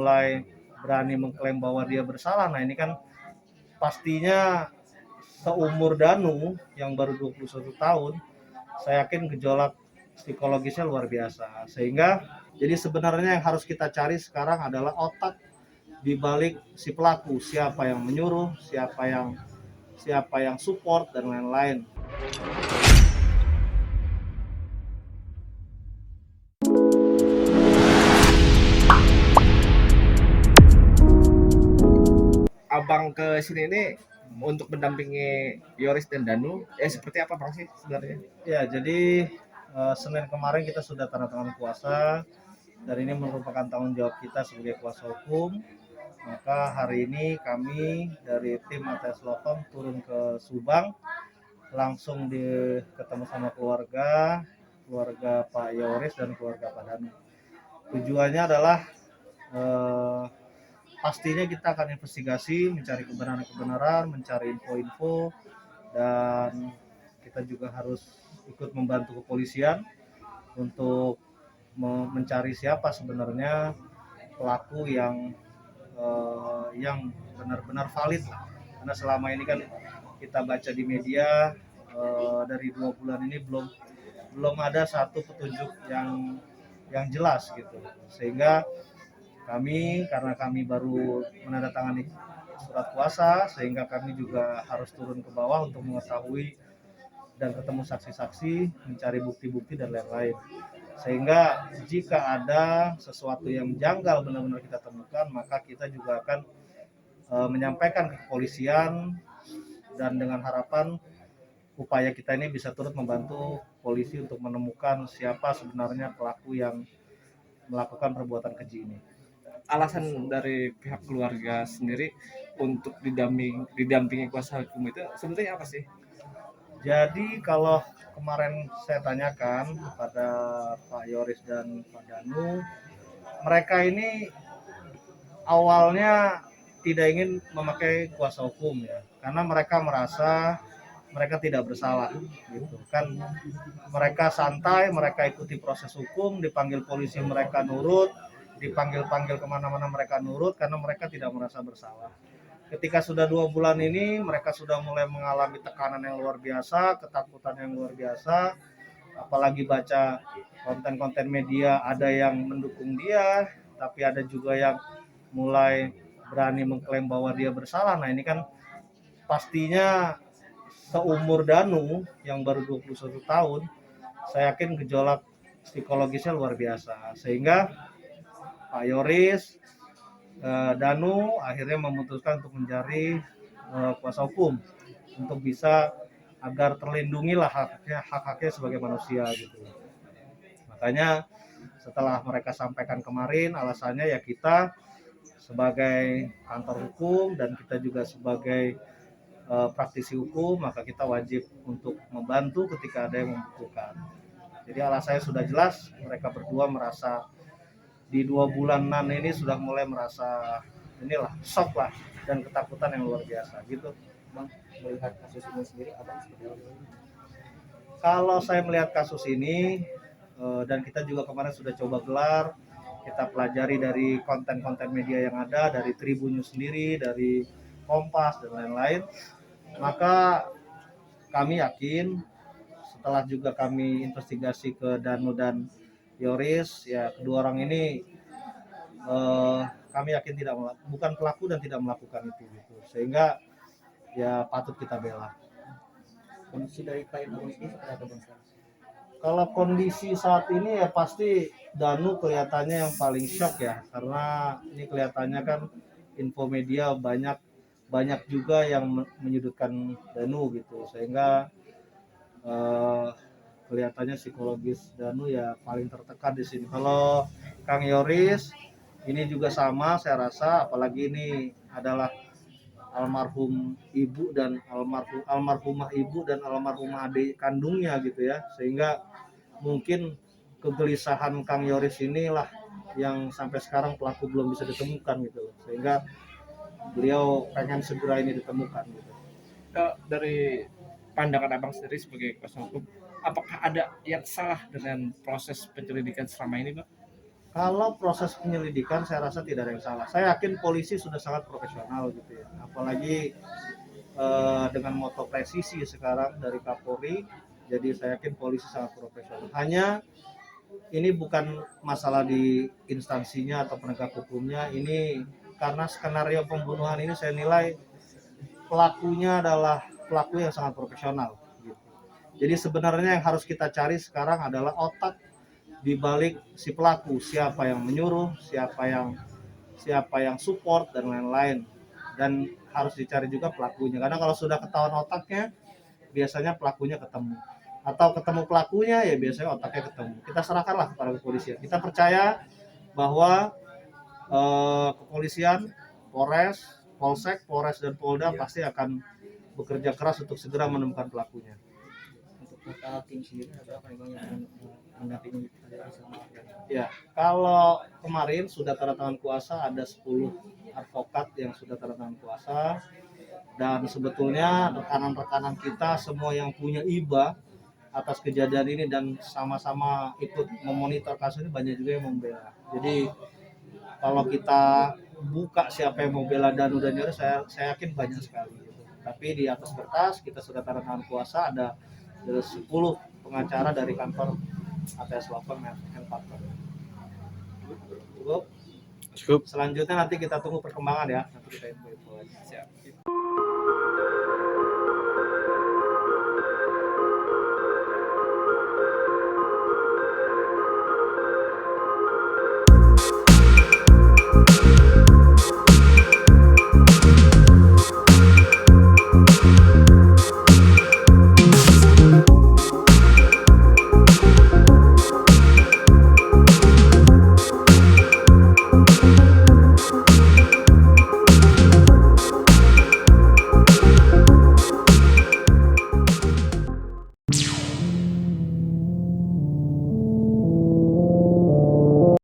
mulai berani mengklaim bahwa dia bersalah. Nah ini kan pastinya seumur Danu yang baru 21 tahun, saya yakin gejolak psikologisnya luar biasa. Sehingga jadi sebenarnya yang harus kita cari sekarang adalah otak di balik si pelaku, siapa yang menyuruh, siapa yang support dan lain-lain. Abang ke sini ini untuk mendampingi Yoris dan Danu, seperti apa Bang sih sebenarnya? Ya, jadi Senin kemarin kita sudah tanda tangan kuasa dan ini merupakan tanggung jawab kita sebagai kuasa hukum. Maka hari ini kami dari tim ATS Lokom turun ke Subang, langsung ketemu sama keluarga Pak Yoris dan keluarga Pak Danu. Tujuannya adalah pastinya kita akan investigasi, mencari kebenaran-kebenaran, mencari info-info, dan kita juga harus ikut membantu kepolisian untuk mencari siapa sebenarnya pelaku yang benar-benar valid lah. Karena selama ini kan kita baca di media dari 2 bulan ini belum ada satu petunjuk yang jelas gitu. Sehingga karena kami baru menandatangani surat kuasa, sehingga kami juga harus turun ke bawah untuk mengetahui dan ketemu saksi-saksi, mencari bukti-bukti dan lain-lain. Sehingga jika ada sesuatu yang janggal benar-benar kita temukan, maka kita juga akan menyampaikan ke kepolisian, dan dengan harapan upaya kita ini bisa turut membantu polisi untuk menemukan siapa sebenarnya pelaku yang melakukan perbuatan keji ini. Alasan dari pihak keluarga sendiri untuk didampingi kuasa hukum itu sebenarnya apa sih? Jadi kalau kemarin saya tanyakan kepada Pak Yoris dan Pak Danu, mereka ini awalnya tidak ingin memakai kuasa hukum ya, karena mereka merasa mereka tidak bersalah gitu kan. Mereka santai, mereka ikuti proses hukum, dipanggil polisi mereka nurut, dipanggil kemana-mana mereka nurut karena mereka tidak merasa bersalah. Ketika sudah 2 bulan ini, mereka sudah mulai mengalami tekanan yang luar biasa, ketakutan yang luar biasa, apalagi baca konten-konten media, ada yang mendukung dia, tapi ada juga yang mulai berani mengklaim bahwa dia bersalah. Nah ini kan pastinya seumur Danu yang baru 21 tahun, saya yakin gejolak psikologisnya luar biasa. Sehingga Pak Yoris, Danu akhirnya memutuskan untuk mencari kuasa hukum untuk bisa agar terlindungilah hak-haknya sebagai manusia gitu. Makanya setelah mereka sampaikan kemarin, alasannya ya kita sebagai kantor hukum dan kita juga sebagai praktisi hukum, maka kita wajib untuk membantu ketika ada yang membutuhkan. Jadi alasannya sudah jelas, mereka berdua merasa di 2 bulanan ini sudah mulai merasa shock lah dan ketakutan yang luar biasa gitu. Bang, melihat kasus ini sendiri abang seperti apa? Kalau saya melihat kasus ini dan kita juga kemarin sudah coba gelar, kita pelajari dari konten-konten media yang ada, dari Tribun News sendiri, dari Kompas dan lain-lain, maka kami yakin setelah juga kami investigasi ke Danu dan Yoris, ya kedua orang ini kami yakin bukan pelaku dan tidak melakukan itu gitu. Sehingga ya patut kita bela. Kondisi dari klien abang ini seperti apa bang? Kalau kondisi saat ini ya pasti Danu kelihatannya yang paling shock ya, karena ini kelihatannya kan info media banyak juga yang menyudutkan Danu gitu, sehingga kelihatannya psikologis Danu ya paling tertekan di sini. Kalau Kang Yoris ini juga sama, saya rasa, apalagi ini adalah almarhum ibu dan almarhumah ibu dan almarhumah adik kandungnya gitu ya, sehingga mungkin kegelisahan Kang Yoris inilah yang sampai sekarang pelaku belum bisa ditemukan gitu, sehingga beliau pengen segera ini ditemukan gitu. Dari pandangan abang sendiri sebagai kuasa hukum, apakah ada yang salah dengan proses penyelidikan selama ini bang? Kalau proses penyelidikan saya rasa tidak ada yang salah. Saya yakin polisi sudah sangat profesional gitu ya. Apalagi dengan moto presisi sekarang dari Kapolri. Jadi saya yakin polisi sangat profesional. Hanya ini bukan masalah di instansinya atau penegak hukumnya. Ini karena skenario pembunuhan ini saya nilai pelakunya adalah pelaku yang sangat profesional. Gitu. Jadi sebenarnya yang harus kita cari sekarang adalah otak di balik si pelaku, siapa yang menyuruh, siapa yang support dan lain-lain. Dan harus dicari juga pelakunya. Karena kalau sudah ketahuan otaknya, biasanya pelakunya ketemu. Atau ketemu pelakunya, ya biasanya otaknya ketemu. Kita serahkanlah kepada kepolisian. Kita percaya bahwa kepolisian, Polres, Polsek, Polres dan Polda pasti akan bekerja keras untuk segera menemukan pelakunya. Untuk total tim sendiri ada berapa yang mendampingi sama Ya, kalau kemarin sudah tanda tangan kuasa ada 10 advokat yang sudah tanda tangan kuasa, dan sebetulnya rekanan-rekanan kita semua yang punya iba atas kejadian ini dan sama-sama ikut memonitor kasus ini banyak juga yang membela. Jadi kalau kita buka siapa yang mau bela Danu dan Yori, saya yakin banyak sekali. Gitu. Tapi di atas kertas kita sudah tanda tangan kuasa ada 10 pengacara dari kantor ATS Law Firm and Partner. Cukup. Cukup. Selanjutnya nanti kita tunggu perkembangan ya. Nanti kita info aja. Siap.